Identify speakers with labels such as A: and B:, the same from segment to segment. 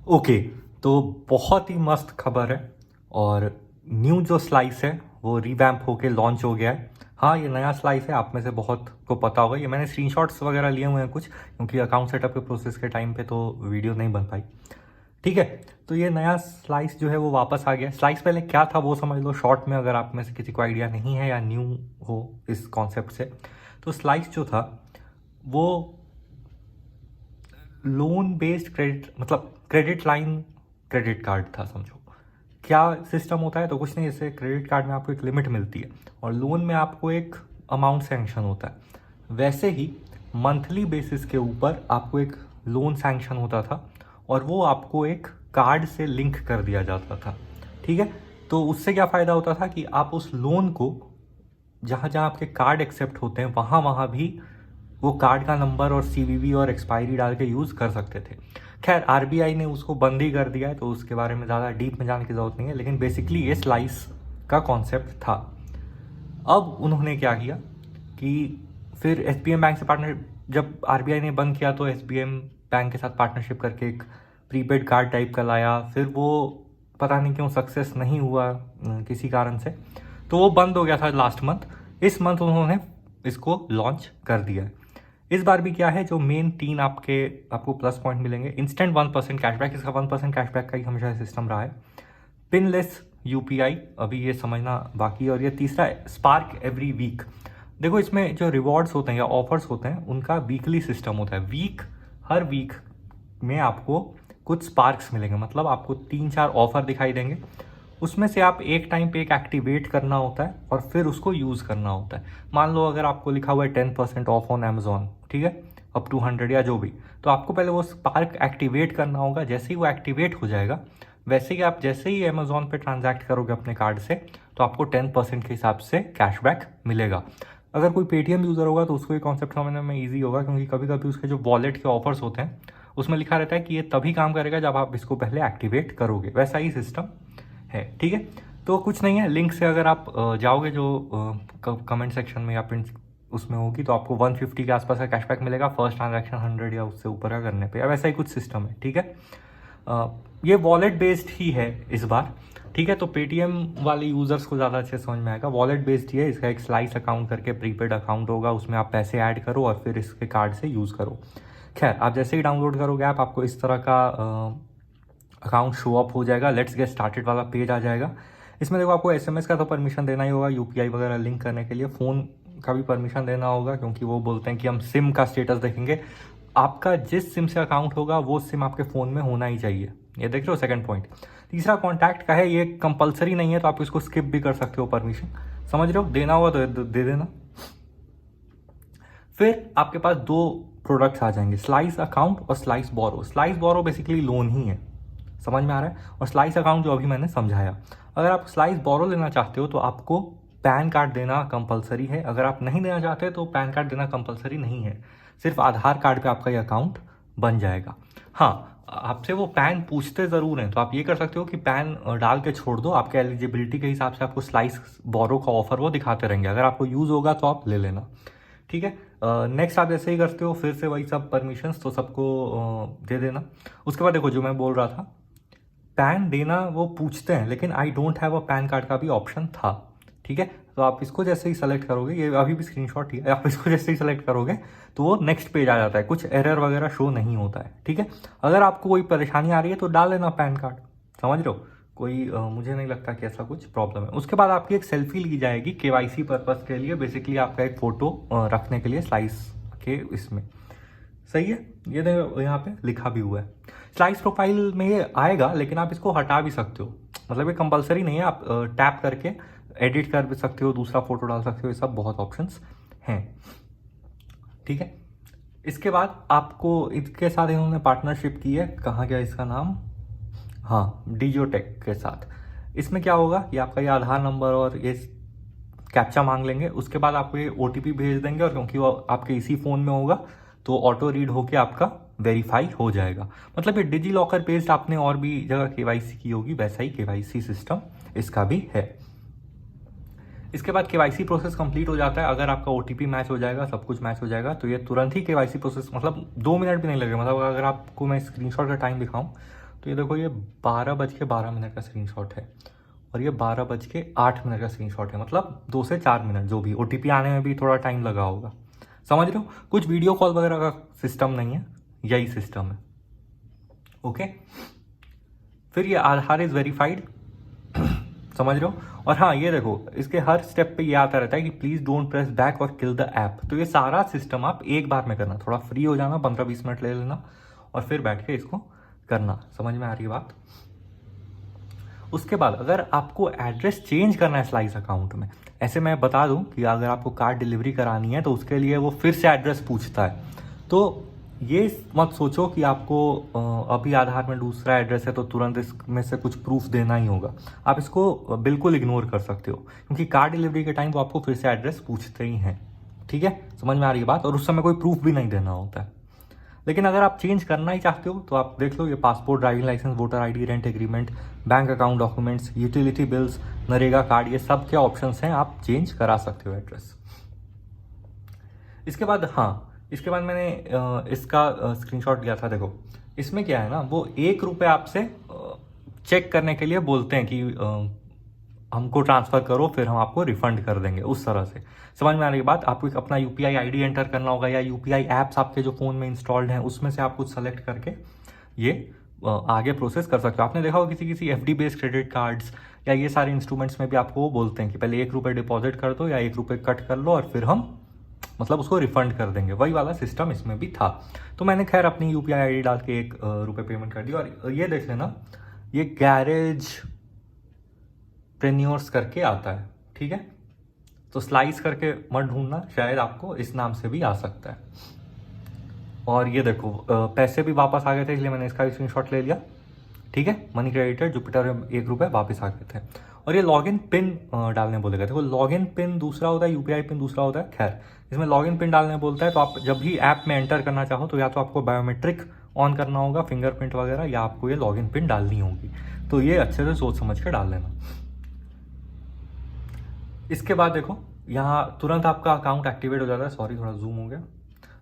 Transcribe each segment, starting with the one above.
A: Okay, तो बहुत ही मस्त खबर है। और न्यू जो स्लाइस है वो रिवैम्प होके लॉन्च हो गया है। हाँ, ये नया स्लाइस है, आप में से बहुत को पता होगा। ये मैंने स्क्रीनशॉट्स वगैरह लिए हुए हैं कुछ, क्योंकि अकाउंट सेटअप के प्रोसेस के टाइम पे तो वीडियो नहीं बन पाई। ठीक है, तो ये नया स्लाइस जो है वो वापस आ गया। स्लाइस पहले क्या था वो समझ लो शॉर्ट में, अगर आप में से किसी को आइडिया नहीं है या न्यू हो इस कॉन्सेप्ट से। तो स्लाइस जो था वो लोन बेस्ड क्रेडिट, मतलब क्रेडिट लाइन क्रेडिट कार्ड था समझो। क्या सिस्टम होता है, तो कुछ नहीं, जैसे क्रेडिट कार्ड में आपको एक लिमिट मिलती है और लोन में आपको एक अमाउंट सैंक्शन होता है। वैसे ही मंथली बेसिस के ऊपर आपको एक लोन सैंक्शन होता था और वो आपको एक कार्ड से लिंक कर दिया जाता था। ठीक है, तो उससे क्या फ़ायदा होता था कि आप उस लोन को जहाँ जहाँ आपके कार्ड एक्सेप्ट होते हैं वहाँ वहाँ भी वो कार्ड का नंबर और सीवीवी और एक्सपायरी डाल के यूज़ कर सकते थे। खैर आरबीआई ने उसको बंद ही कर दिया है, तो उसके बारे में ज़्यादा डीप में जाने की ज़रूरत नहीं है, लेकिन बेसिकली ये स्लाइस का कॉन्सेप्ट था। अब उन्होंने क्या किया कि फिर एसबीएम बैंक से पार्टनर, जब आरबीआई ने बंद किया तो एसबीएम बैंक के साथ पार्टनरशिप करके एक प्रीपेड कार्ड टाइप का लाया। फिर वो पता नहीं क्यों सक्सेस नहीं हुआ किसी कारण से, तो वो बंद हो गया था लास्ट मंथ। इस मंथ उन्होंने इसको लॉन्च कर दिया है। इस बार भी क्या है, जो मेन तीन आपको प्लस पॉइंट मिलेंगे। इंस्टेंट 1% कैशबैक, इसका 1% कैशबैक का ही हमेशा सिस्टम रहा है। पिनलेस यूपीआई, अभी ये समझना बाकी है। और ये तीसरा है स्पार्क एवरी वीक। देखो इसमें जो रिवॉर्ड्स होते हैं या ऑफर्स होते हैं उनका वीकली सिस्टम होता है। हर वीक में आपको कुछ स्पार्क्स मिलेंगे, मतलब आपको 3-4 ऑफर दिखाई देंगे। उसमें से आप एक टाइम पे एक एक्टिवेट करना होता है और फिर उसको यूज़ करना होता है। मान लो अगर आपको लिखा हुआ है 10% ऑफ ऑन अमेजोन, ठीक है, अप टू 100 या जो भी, तो आपको पहले वो स्पार्क एक्टिवेट करना होगा। जैसे ही वो एक्टिवेट हो जाएगा, वैसे ही आप जैसे ही अमेजोन पे ट्रांजैक्ट करोगे अपने कार्ड से, तो आपको 10% के हिसाब से कैशबैक मिलेगा। अगर कोई पेटीएम यूज़र होगा तो उसको ये कॉन्सेप्ट समझने में ईजी होगा, क्योंकि कभी कभी उसके जो वॉलेट के ऑफर्स होते हैं उसमें लिखा रहता है कि ये तभी काम करेगा जब आप इसको पहले एक्टिवेट करोगे। वैसा ही सिस्टम है। ठीक है, तो कुछ नहीं है, लिंक से अगर आप जाओगे जो कमेंट सेक्शन में या पिन उसमें होगी, तो आपको 150 के आसपास का कैशबैक मिलेगा फर्स्ट ट्रांजैक्शन 100 या उससे ऊपर का करने पे, या वैसा ही कुछ सिस्टम है। ठीक है, ये वॉलेट बेस्ड ही है इस बार। ठीक है, तो पेटीएम वाले यूज़र्स को ज़्यादा अच्छे समझ में आएगा। वॉलेट बेस्ड ही है, इसका एक स्लाइस अकाउंट करके प्रीपेड अकाउंट होगा, उसमें आप पैसे ऐड करो और फिर इसके कार्ड से यूज़ करो। खैर, आप जैसे ही डाउनलोड करोगे ऐप, आपको इस तरह का अकाउंट शो अप हो जाएगा। लेट्स गेट स्टार्टेड वाला पेज आ जाएगा। इसमें देखो आपको एसएमएस का तो परमिशन देना ही होगा, यूपीआई वगैरह लिंक करने के लिए फ़ोन का भी परमिशन देना होगा, क्योंकि वो बोलते हैं कि हम सिम का स्टेटस देखेंगे। आपका जिस सिम से अकाउंट होगा वो सिम आपके फ़ोन में होना ही चाहिए। ये देख रहे हो, सेकंड पॉइंट। तीसरा कॉन्टैक्ट का है, ये कंपलसरी नहीं है, तो आप इसको स्किप भी कर सकते हो परमिशन। समझ रहे हो, देना होगा तो दे देना। फिर आपके पास दो प्रोडक्ट्स आ जाएंगे, स्लाइस अकाउंट और स्लाइस बोरो। स्लाइस बोरो बेसिकली लोन ही है, समझ में आ रहा है। और स्लाइस अकाउंट जो अभी मैंने समझाया। अगर आप स्लाइस बोरो लेना चाहते हो तो आपको पैन कार्ड देना कंपलसरी है। अगर आप नहीं देना चाहते तो पैन कार्ड देना कंपलसरी नहीं है, सिर्फ आधार कार्ड पे आपका ये अकाउंट बन जाएगा। हाँ, आपसे वो पैन पूछते ज़रूर हैं, तो आप ये कर सकते हो कि पैन डाल के छोड़ दो, आपके एलिजिबिलिटी के हिसाब से आपको स्लाइस बोरो का ऑफर वो दिखाते रहेंगे। अगर आपको यूज़ होगा तो आप ले लेना। ठीक है, नेक्स्ट आप जैसे ही करते हो फिर से वही सब परमिशंस तो सबको दे देना। उसके बाद देखो, जो मैं बोल रहा था, पैन देना वो पूछते हैं, लेकिन I don't have a pan card का भी ऑप्शन था। ठीक है, तो आप इसको जैसे ही सेलेक्ट करोगे, ये अभी भी स्क्रीनशॉट ही है, आप इसको जैसे ही सेलेक्ट करोगे तो वो नेक्स्ट पेज आ जाता है, कुछ एरर वगैरह शो नहीं होता है। ठीक है, अगर आपको कोई परेशानी आ रही है तो डाल लेना पैन कार्ड, समझ रहे हो, कोई मुझे नहीं लगता कि ऐसा कुछ प्रॉब्लम है। उसके बाद आपकी एक सेल्फी ली जाएगी केवाईसी पर्पस के लिए, बेसिकली आपका एक फ़ोटो रखने के लिए स्लाइस के इसमें। सही है, ये देखो यहाँ पे लिखा भी हुआ है। स्लाइस प्रोफाइल में ये आएगा, लेकिन आप इसको हटा भी सकते हो, मतलब ये कंपलसरी नहीं है। आप टैप करके एडिट कर भी सकते हो, दूसरा फोटो डाल सकते हो, ये सब बहुत ऑप्शंस हैं। ठीक है, इसके बाद आपको इसके साथ इन्होंने पार्टनरशिप की है, कहाँ गया इसका नाम, हाँ, डिजियोटेक के साथ। इसमें क्या होगा कि आपका ये आधार नंबर और ये कैप्चा मांग लेंगे, उसके बाद आपको ये ओटीपी भेज देंगे, और क्योंकि वो आपके इसी फ़ोन में होगा तो ऑटो रीड होके आपका वेरीफाई हो जाएगा। मतलब ये डिजी लॉकर बेस्ड आपने और भी जगह केवाईसी की होगी, वैसा ही केवाईसी सिस्टम इसका भी है। इसके बाद केवाईसी प्रोसेस कंप्लीट हो जाता है। अगर आपका ओटीपी मैच हो जाएगा, सब कुछ मैच हो जाएगा, तो ये तुरंत ही केवाईसी प्रोसेस, मतलब 2 मिनट भी नहीं लगेगा। मतलब अगर आपको मैं स्क्रीनशॉट का टाइम दिखाऊं तो ये देखो, ये 12:12 का स्क्रीनशॉट है और ये 12:08 का स्क्रीनशॉट है, मतलब 2 से 4 मिनट जो भी। OTP आने में भी थोड़ा टाइम लगा होगा, समझ रहे हो। कुछ वीडियो कॉल वगैरह का सिस्टम नहीं है, यही सिस्टम है। ओके, फिर ये आधार इज वेरीफाइड, समझ रहे हो। और हाँ, ये देखो, इसके हर स्टेप पे ये आता रहता है कि प्लीज डोंट प्रेस बैक और किल द ऐप। तो ये सारा सिस्टम आप एक बार में करना, थोड़ा फ्री हो जाना, 15-20 मिनट ले लेना और फिर बैठ के इसको करना। समझ में आ रही है बात। उसके बाद अगर आपको एड्रेस चेंज करना है स्लाइस अकाउंट में, ऐसे मैं बता दूं कि अगर आपको कार्ड डिलीवरी करानी है तो उसके लिए वो फिर से एड्रेस पूछता है। तो ये मत सोचो कि आपको अभी आधार में दूसरा एड्रेस है तो तुरंत इसमें से कुछ प्रूफ देना ही होगा। आप इसको बिल्कुल इग्नोर कर सकते हो, क्योंकि कार्ड डिलीवरी के टाइम वो आपको फिर से एड्रेस पूछते ही हैं। ठीक है, समझ में आ रही है बात। और उस समय कोई प्रूफ भी नहीं देना होता है। लेकिन अगर आप चेंज करना ही चाहते हो तो आप देख लो, ये passport, driving licence, voter ID, rent agreement, bank account documents, utility bills, NREGA card, ये सब क्या ऑप्शंस हैं, आप चेंज करा सकते हो एड्रेस। इसके बाद हाँ, इसके बाद मैंने इसका स्क्रीनशॉट लिया था। देखो, इसमें क्या है ना, वो ₹1 आपसे चेक करने के लिए बोलते हैं कि हमको ट्रांसफ़र करो, फिर हम आपको रिफंड कर देंगे, उस तरह से। समझ में आ रही बात। आपको अपना UPI ID एंटर करना होगा, या UPI ऐप्स आपके जो फ़ोन में इंस्टॉल्ड हैं उसमें से आप कुछ सेलेक्ट करके ये आगे प्रोसेस कर सकते हो। आपने देखा होगा किसी FD बेस्ड क्रेडिट कार्ड्स या ये सारे इंस्ट्रूमेंट्स में भी आपको वो बोलते हैं कि पहले ₹1 डिपॉजिट कर दो या ₹1 कट कर लो और फिर हम मतलब उसको रिफंड कर देंगे। वही वाला सिस्टम इसमें भी था। तो मैंने खैर अपनी UPI ID डाल के ₹1 पेमेंट कर दिया। और ये देख लेना, ये गैरेज प्रेन्योर्स करके आता है, ठीक है। तो स्लाइस करके मत ढूंढना, शायद आपको इस नाम से भी आ सकता है। और ये देखो, पैसे भी वापस आ गए थे, इसलिए मैंने इसका स्क्रीनशॉट ले लिया। ठीक है, मनी क्रेडिटेड, जुपिटर में ₹1 वापस आ गए थे। और ये लॉगिन पिन डालने बोलेगा। देखो, लॉगिन पिन दूसरा होता है, UPI पिन दूसरा होता है। खैर, इसमें लॉगिन पिन डालने बोलता है, तो आप जब भी ऐप में एंटर करना चाहो तो या तो आपको बायोमेट्रिक ऑन करना होगा, फिंगरप्रिंट वगैरह, या आपको ये लॉगिन पिन डालनी होगी। तो ये अच्छे से सोच समझ के डाल लेना। इसके बाद देखो, यहाँ तुरंत आपका अकाउंट एक्टिवेट हो जाता है। सॉरी, थोड़ा जूम हो गया।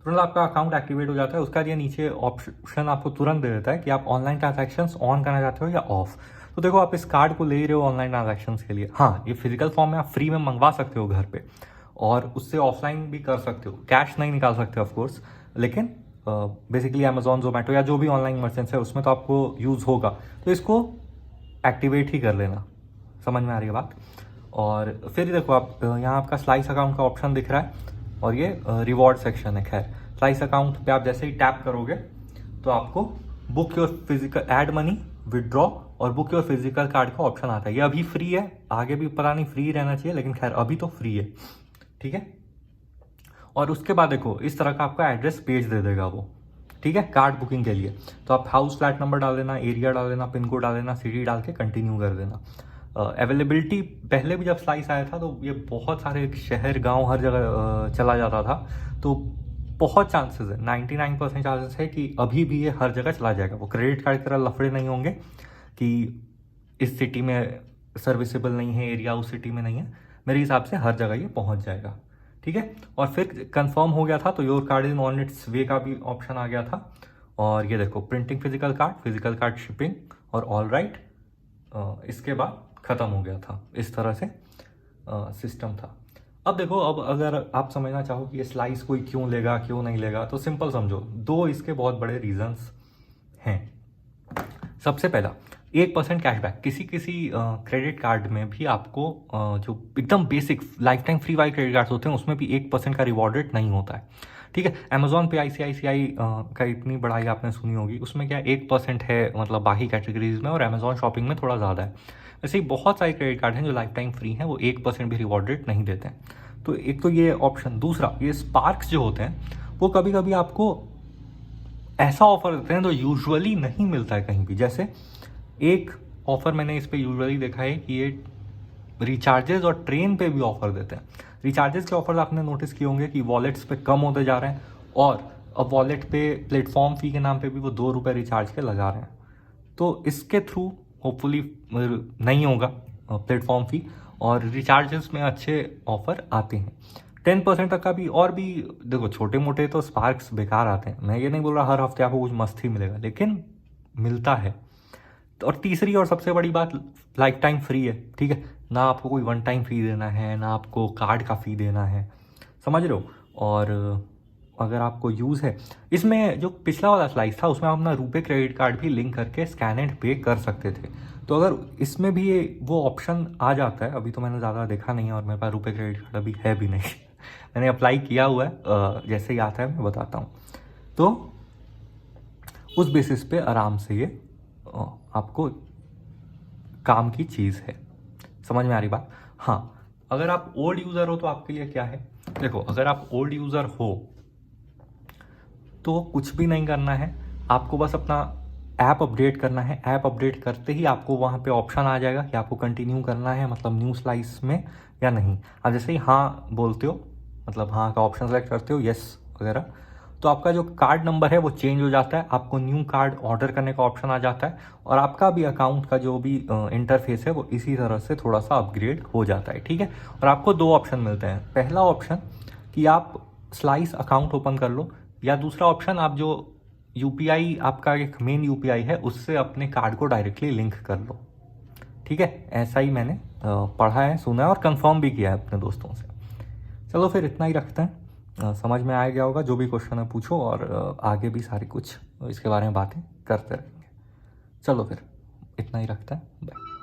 A: तुरंत आपका अकाउंट एक्टिवेट हो जाता है। उसका ये नीचे ऑप्शन आपको तुरंत दे देता है कि आप ऑनलाइन ट्रांजैक्शंस ऑन करना चाहते हो या ऑफ। तो देखो, आप इस कार्ड को ले ही रहे हो ऑनलाइन ट्रांजैक्शंस के लिए। हाँ, ये फिजिकल फॉर्म में आप फ्री में मंगवा सकते हो घर पे, और उससे ऑफलाइन भी कर सकते हो। कैश नहीं निकाल सकते ऑफकोर्स, लेकिन बेसिकली अमेजॉन, जोमेटो या जो भी ऑनलाइन मर्चेंट्स है उसमें तो आपको यूज़ होगा। तो इसको एक्टिवेट ही कर लेना। समझ में आ रही है बात। और फिर देखो, आप यहाँ आपका स्लाइस अकाउंट का ऑप्शन दिख रहा है और ये रिवॉर्ड सेक्शन है। खैर, स्लाइस अकाउंट पे आप जैसे ही टैप करोगे तो आपको book your physical, add money, withdraw और बुक योर फिजिकल कार्ड का ऑप्शन आता है। ये अभी फ्री है, आगे भी पता नहीं फ्री रहना चाहिए, लेकिन खैर अभी तो फ्री है। ठीक है। और उसके बाद देखो, इस तरह का आपका एड्रेस पेज दे देगा वो। ठीक है, कार्ड बुकिंग के लिए। तो आप हाउस, फ्लैट नंबर डाल देना, एरिया डाल देना, पिन कोड डाल देना, सिटी डाल के कंटिन्यू कर देना। अवेलेबिलिटी पहले भी जब स्लाइस आया था तो ये बहुत सारे शहर, गांव, हर जगह चला जाता था। तो बहुत चांसेस है, 99% चांसेस है कि अभी भी ये हर जगह चला जाएगा। वो क्रेडिट कार्ड की तरह लफड़े नहीं होंगे कि इस सिटी में सर्विसेबल नहीं है एरिया, उस सिटी में नहीं है। मेरे हिसाब से हर जगह ये पहुंच जाएगा। ठीक है। और फिर कंफर्म हो गया था तो your card is on its way का भी ऑप्शन आ गया था। और ये देखो, प्रिंटिंग फिजिकल कार्ड शिपिंग और ऑल राइट, इसके बाद ख़त्म हो गया था। इस तरह से सिस्टम था। अब देखो, अब अगर आप समझना चाहो कि ये स्लाइस कोई क्यों लेगा, क्यों नहीं लेगा, तो सिंपल समझो, 2 इसके बहुत बड़े रीजंस हैं। सबसे पहला, 1% कैशबैक। किसी क्रेडिट कार्ड में भी आपको जो एकदम बेसिक लाइफ टाइम फ्री वाले क्रेडिट कार्ड्स होते हैं उसमें भी 1% का रिवॉर्ड रेट नहीं होता है। ठीक है। अमेजॉन पे ICICI का इतनी बढ़ाई आपने सुनी होगी, उसमें क्या 1% है, मतलब बाकी कैटेगरीज में, और अमेजॉन शॉपिंग में थोड़ा ज़्यादा है। वैसे ही बहुत सारे क्रेडिट कार्ड हैं जो लाइफ टाइम फ्री हैं, वो 1% भी रिवॉर्ड रेट नहीं देते हैं। तो एक तो ये ऑप्शन। दूसरा, ये स्पार्क्स जो होते हैं वो कभी कभी आपको ऐसा ऑफर देते हैं जो यूजुअली नहीं मिलता है कहीं भी। जैसे एक ऑफर मैंने इस पर यूजुअली देखा है कि ये रिचार्जेस और ट्रेन पे भी ऑफर देते हैं। रिचार्जेस के ऑफर आपने नोटिस किए होंगे कि वॉलेट्स पे कम होते जा रहे हैं, और अब वॉलेट पे प्लेटफॉर्म फ़ी के नाम पे भी वो ₹2 रिचार्ज के लगा रहे हैं। तो इसके थ्रू होपफुली नहीं होगा प्लेटफॉर्म फ़ी, और रिचार्जेस में अच्छे ऑफर आते हैं 10% तक का भी। और भी देखो, छोटे मोटे तो स्पार्क्स बेकार आते हैं। मैं ये नहीं बोल रहा हर हफ्ते आपको कुछ मस्त ही मिलेगा, लेकिन मिलता है। और तीसरी और सबसे बड़ी बात, लाइफ टाइम फ्री है, ठीक है, ना आपको कोई वन टाइम फ़ी देना है, ना आपको कार्ड का फ़ी देना है, समझ रहे हो। और अगर आपको यूज़ है इसमें, जो पिछला वाला स्लाइस था उसमें आप अपना रुपे क्रेडिट कार्ड भी लिंक करके स्कैन एंड पे कर सकते थे। तो अगर इसमें भी ये वो ऑप्शन आ जाता है, अभी तो मैंने ज़्यादा देखा नहीं है और मेरे पास रुपे क्रेडिट कार्ड अभी है भी नहीं मैंने अप्लाई किया हुआ है, जैसे ही आता है मैं बताता हूँ। तो उस बेसिस पे आराम से ये आपको काम की चीज़ है। समझ में आ रही बात। हाँ, अगर आप ओल्ड यूज़र हो तो आपके लिए क्या है, देखो अगर आप ओल्ड यूज़र हो तो कुछ भी नहीं करना है, आपको बस अपना ऐप अपडेट करना है। ऐप अपडेट करते ही आपको वहाँ पे ऑप्शन आ जाएगा कि आपको कंटिन्यू करना है, मतलब न्यू स्लाइस में, या नहीं। आप जैसे ही हाँ बोलते हो, मतलब हाँ का ऑप्शन सेलेक्ट करते हो, यस वगैरह, तो आपका जो कार्ड नंबर है वो चेंज हो जाता है, आपको न्यू कार्ड ऑर्डर करने का ऑप्शन आ जाता है, और आपका भी अकाउंट का जो भी इंटरफेस है वो इसी तरह से थोड़ा सा अपग्रेड हो जाता है, ठीक है। और आपको दो ऑप्शन मिलते हैं, पहला ऑप्शन कि आप स्लाइस अकाउंट ओपन कर लो, या दूसरा ऑप्शन आप जो यूपीआई, आपका एक मेन यूपीआई है, उससे अपने कार्ड को डायरेक्टली लिंक कर लो, ठीक है। ऐसा ही मैंने पढ़ा है, सुना है और कंफर्म भी किया है अपने दोस्तों से। चलो फिर इतना ही रखते हैं, समझ में आ गया होगा। जो भी क्वेश्चन है पूछो, और आगे भी सारी कुछ इसके बारे में बातें करते रहेंगे। चलो फिर इतना ही रखते हैं, बाय।